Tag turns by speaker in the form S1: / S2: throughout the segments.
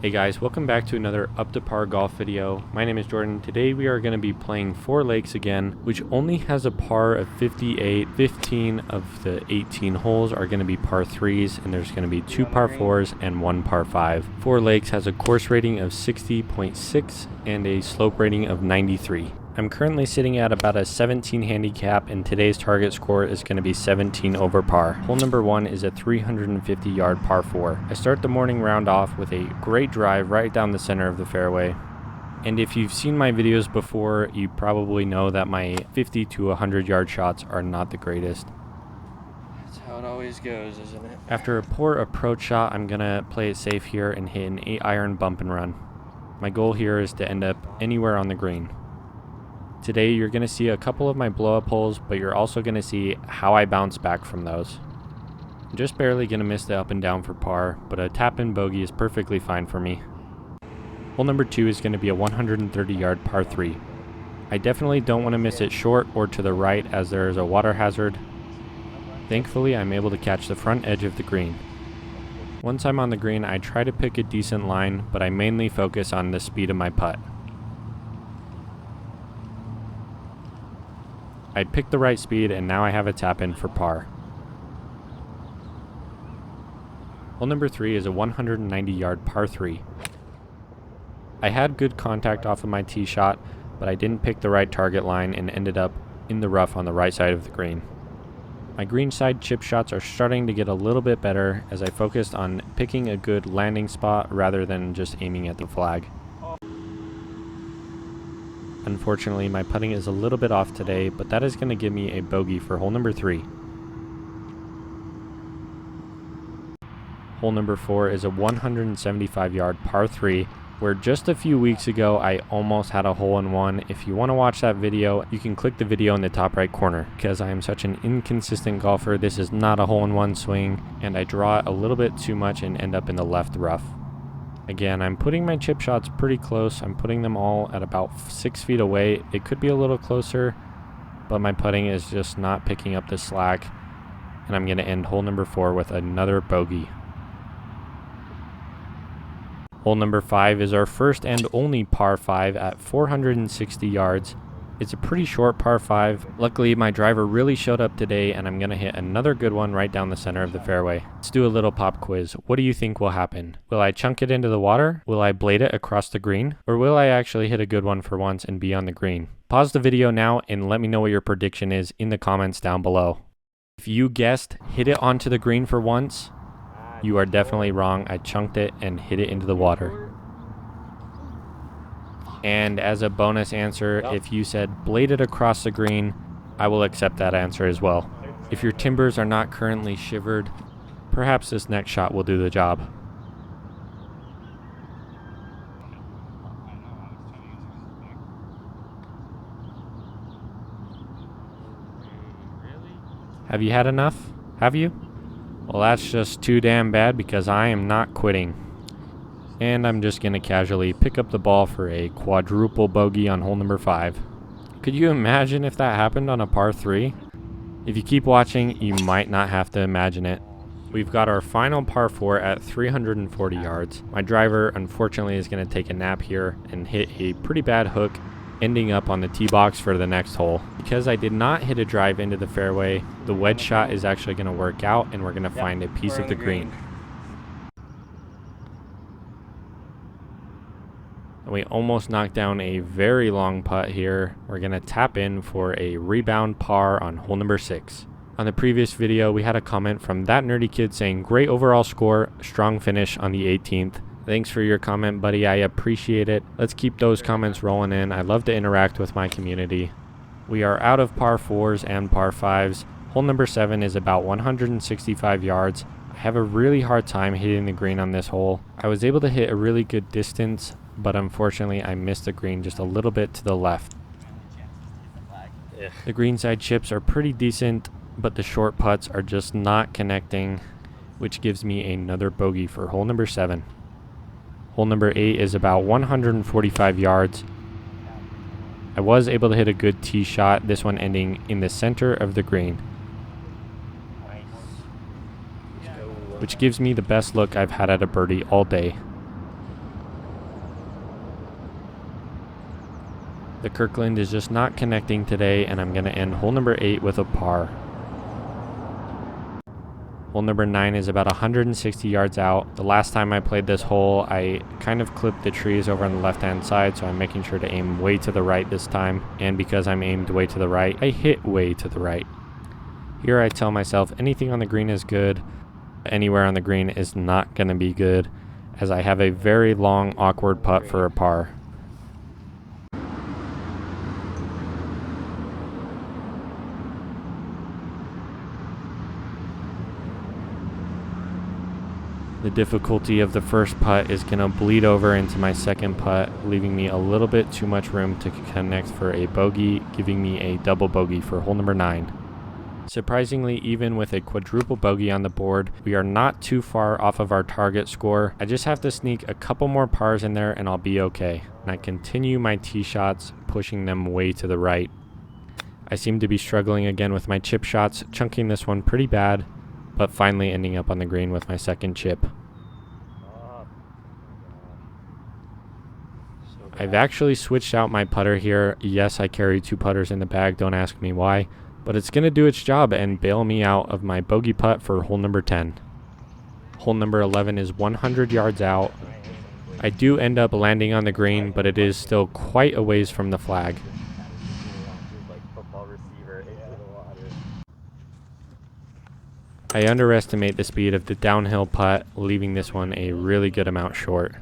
S1: Hey guys, welcome back to another Up to Par golf video. My name is Jordan. Today we are going to be playing Fore Lakes again, which only has a par of 58. 15 of the 18 holes are going to be par 3s, and there's going to be 2 par 4s and 1 par 5. Fore Lakes has a course rating of 60.6 and a slope rating of 93. I'm currently sitting at about a 17 handicap, and today's target score is going to be 17 over par. Hole number 1 is a 350 yard par 4. I start the morning round off with a great drive right down the center of the fairway. And if you've seen my videos before, you probably know that my 50 to 100 yard shots are not the greatest.
S2: That's how it always goes, isn't it?
S1: After a poor approach shot, I'm going to play it safe here and hit an 8-iron bump and run. My goal here is to end up anywhere on the green. Today you're going to see a couple of my blow-up holes, but you're also going to see how I bounce back from those. I'm just barely going to miss the up and down for par, but a tap-in bogey is perfectly fine for me. Hole number 2 is going to be a 130 yard par 3. I definitely don't want to miss it short or to the right, as there is a water hazard. Thankfully, I'm able to catch the front edge of the green. Once I'm on the green, I try to pick a decent line, but I mainly focus on the speed of my putt. I picked the right speed, and now I have a tap in for par. Hole number 3 is a 190 yard par 3. I had good contact off of my tee shot, but I didn't pick the right target line and ended up in the rough on the right side of the green. My green side chip shots are starting to get a little bit better as I focused on picking a good landing spot rather than just aiming at the flag. Unfortunately, my putting is a little bit off today, but that is going to give me a bogey for hole number 3. Hole number 4 is a 175 yard par 3, where just a few weeks ago I almost had a hole-in-one. If you want to watch that video, you can click the video in the top right corner. Because I am such an inconsistent golfer, this is not a hole-in-one swing, and I draw it a little bit too much and end up in the left rough. Again, I'm putting my chip shots pretty close. I'm putting them all at about 6 feet away. It could be a little closer, but my putting is just not picking up the slack, and I'm going to end hole number 4 with another bogey. Hole number 5 is our first and only par 5 at 460 yards. It's a pretty short par 5. Luckily, my driver really showed up today, and I'm going to hit another good one right down the center of the fairway. Let's do a little pop quiz. What do you think will happen? Will I chunk it into the water? Will I blade it across the green? Or will I actually hit a good one for once and be on the green? Pause the video now and let me know what your prediction is in the comments down below. If you guessed hit it onto the green for once, you are definitely wrong. I chunked it and hit it into the water. And as a bonus answer, if you said bladed across the green, I will accept that answer as well. If your timbers are not currently shivered, perhaps this next shot will do the job. Have you had enough? Have you? Well, that's just too damn bad, because I am not quitting. And I'm just going to casually pick up the ball for a quadruple bogey on hole number 5. Could you imagine if that happened on a par 3? If you keep watching, you might not have to imagine it. We've got our final par 4 at 340 yards. My driver, unfortunately, is going to take a nap here and hit a pretty bad hook, ending up on the tee box for the next hole. Because I did not hit a drive into the fairway, the wedge shot is actually going to work out, and we're going to find a piece of the green. We almost knocked down a very long putt here. We're going to tap in for a rebound par on hole number 6. On the previous video, we had a comment from That Nerdy Kid saying, great overall score, strong finish on the 18th. Thanks for your comment, buddy. I appreciate it. Let's keep those comments rolling in. I love to interact with my community. We are out of par 4s and par 5s. Hole number 7 is about 165 yards. I have a really hard time hitting the green on this hole. I was able to hit a really good distance, but unfortunately I missed the green just a little bit to the left. The greenside chips are pretty decent, but the short putts are just not connecting, which gives me another bogey for hole number 7. Hole number 8 is about 145 yards. I was able to hit a good tee shot, this one ending in the center of the green. which gives me the best look I've had at a birdie all day. The Kirkland is just not connecting today, and I'm going to end hole number 8 with a par. Hole number 9 is about 160 yards out. The last time I played this hole, I kind of clipped the trees over on the left-hand side, so I'm making sure to aim way to the right this time. And because I'm aimed way to the right, I hit way to the right. Here I tell myself anything on the green is good. Anywhere on the green is not going to be good, as I have a very long, awkward putt for a par. The difficulty of the first putt is going to bleed over into my second putt, leaving me a little bit too much room to connect for a bogey, giving me a double bogey for hole number 9. Surprisingly, even with a quadruple bogey on the board, we are not too far off of our target score. I just have to sneak a couple more pars in there and I'll be okay. And I continue my tee shots, pushing them way to the right. I seem to be struggling again with my chip shots, chunking this one pretty bad, but finally ending up on the green with my second chip. I've actually switched out my putter here. Yes, I carry 2 putters in the bag, don't ask me why, but it's going to do its job and bail me out of my bogey putt for hole number 10. Hole number 11 is 100 yards out. I do end up landing on the green, but it is still quite a ways from the flag. I underestimate the speed of the downhill putt, leaving this one a really good amount short.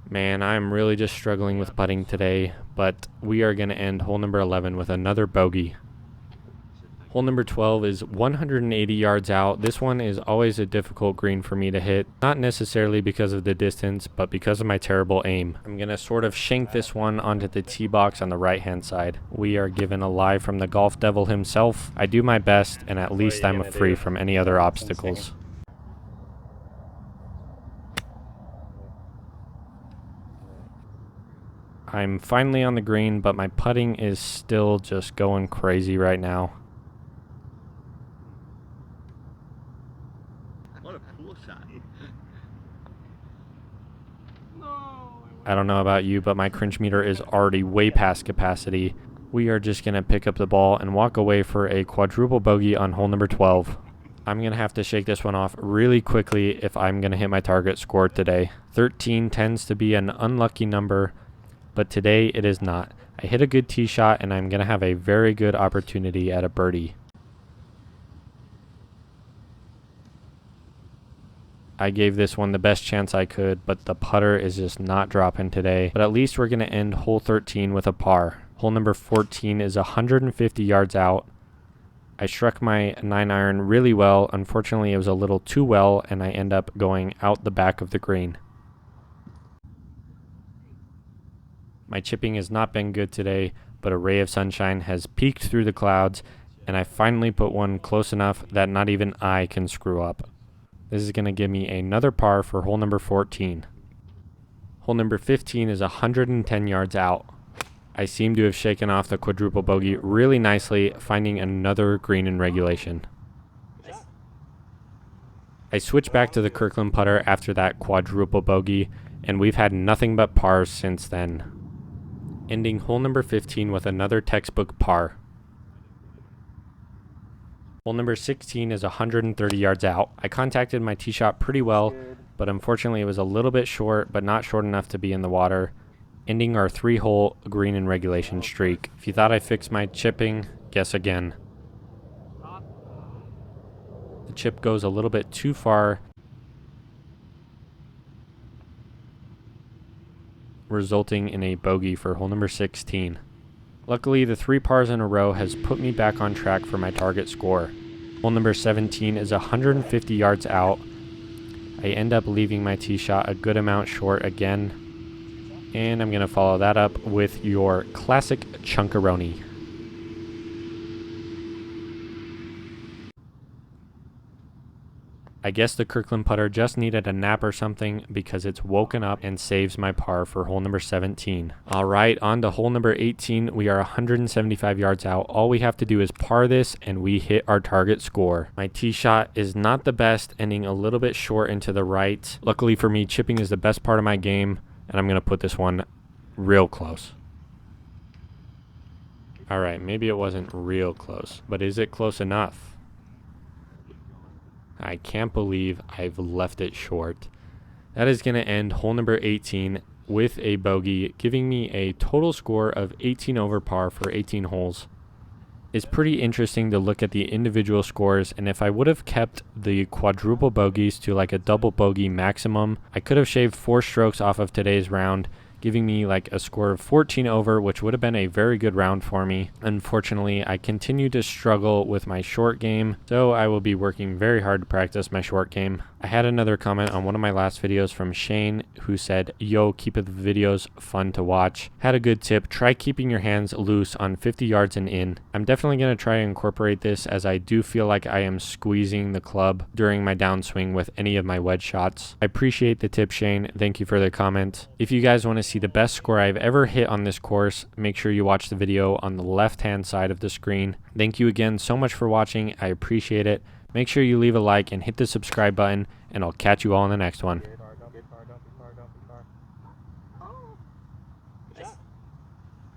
S1: Man, I'm really just struggling with putting today, but we are going to end hole number 11 with another bogey. Hole number 12 is 180 yards out. This one is always a difficult green for me to hit, not necessarily because of the distance, but because of my terrible aim. I'm going to sort of shank this one onto the tee box on the right-hand side. We are given a live from the golf devil himself. I do my best, and at least I'm free from any other obstacles. I'm finally on the green, but my putting is still just going crazy right now.
S3: What a cool shot.
S1: I don't know about you, but my cringe meter is already way past capacity. We are just going to pick up the ball and walk away for a quadruple bogey on hole number 12. I'm going to have to shake this one off really quickly if I'm going to hit my target score today. 13 tends to be an unlucky number, but today it is not. I hit a good tee shot and I'm going to have a very good opportunity at a birdie. I gave this one the best chance I could, but the putter is just not dropping today. But at least we're going to end hole 13 with a par. Hole number 14 is 150 yards out. I struck my 9-iron really well. Unfortunately, it was a little too well, and I end up going out the back of the green. My chipping has not been good today, but a ray of sunshine has peeked through the clouds, and I finally put one close enough that not even I can screw up. This is going to give me another par for hole number 14. Hole number 15 is 110 yards out. I seem to have shaken off the quadruple bogey really nicely, finding another green in regulation. I switched back to the Kirkland putter after that quadruple bogey, and we've had nothing but pars since then. Ending hole number 15 with another textbook par. Hole number 16 is 130 yards out. I contacted my tee shot pretty well, but unfortunately it was a little bit short, but not short enough to be in the water, ending our 3-hole green in regulation streak. If you thought I fixed my chipping, guess again. The chip goes a little bit too far, resulting in a bogey for hole number 16. Luckily, the 3 pars in a row has put me back on track for my target score. Hole number 17 is 150 yards out. I end up leaving my tee shot a good amount short again, and I'm going to follow that up with your classic chunkaroni. I guess the Kirkland putter just needed a nap or something because it's woken up and saves my par for hole number 17. All right, on to hole number 18. We are 175 yards out. All we have to do is par this and we hit our target score. My tee shot is not the best, ending a little bit short into the right. Luckily for me, chipping is the best part of my game, and I'm going to put this one real close. All right, maybe it wasn't real close, but is it close enough? I can't believe I've left it short. That is going to end hole number 18 with a bogey, giving me a total score of 18 over par for 18 holes. It's pretty interesting to look at the individual scores, and if I would have kept the quadruple bogeys to like a double bogey maximum, I could have shaved 4 strokes off of today's round, giving me like a score of 14 over, which would have been a very good round for me. Unfortunately, I continue to struggle with my short game, so I will be working very hard to practice my short game. I had another comment on one of my last videos from Shane who said, "Yo, keep the videos fun to watch." Had a good tip: try keeping your hands loose on 50 yards and in. I'm definitely going to try and incorporate this, as I do feel like I am squeezing the club during my downswing with any of my wedge shots. I appreciate the tip, Shane. Thank you for the comment. If you guys want to see the best score I've ever hit on this course, make sure you watch the video on the left hand side of the screen. Thank you again so much for watching. I appreciate it. Make sure you leave a like and hit the subscribe button, and I'll catch you all in the next one.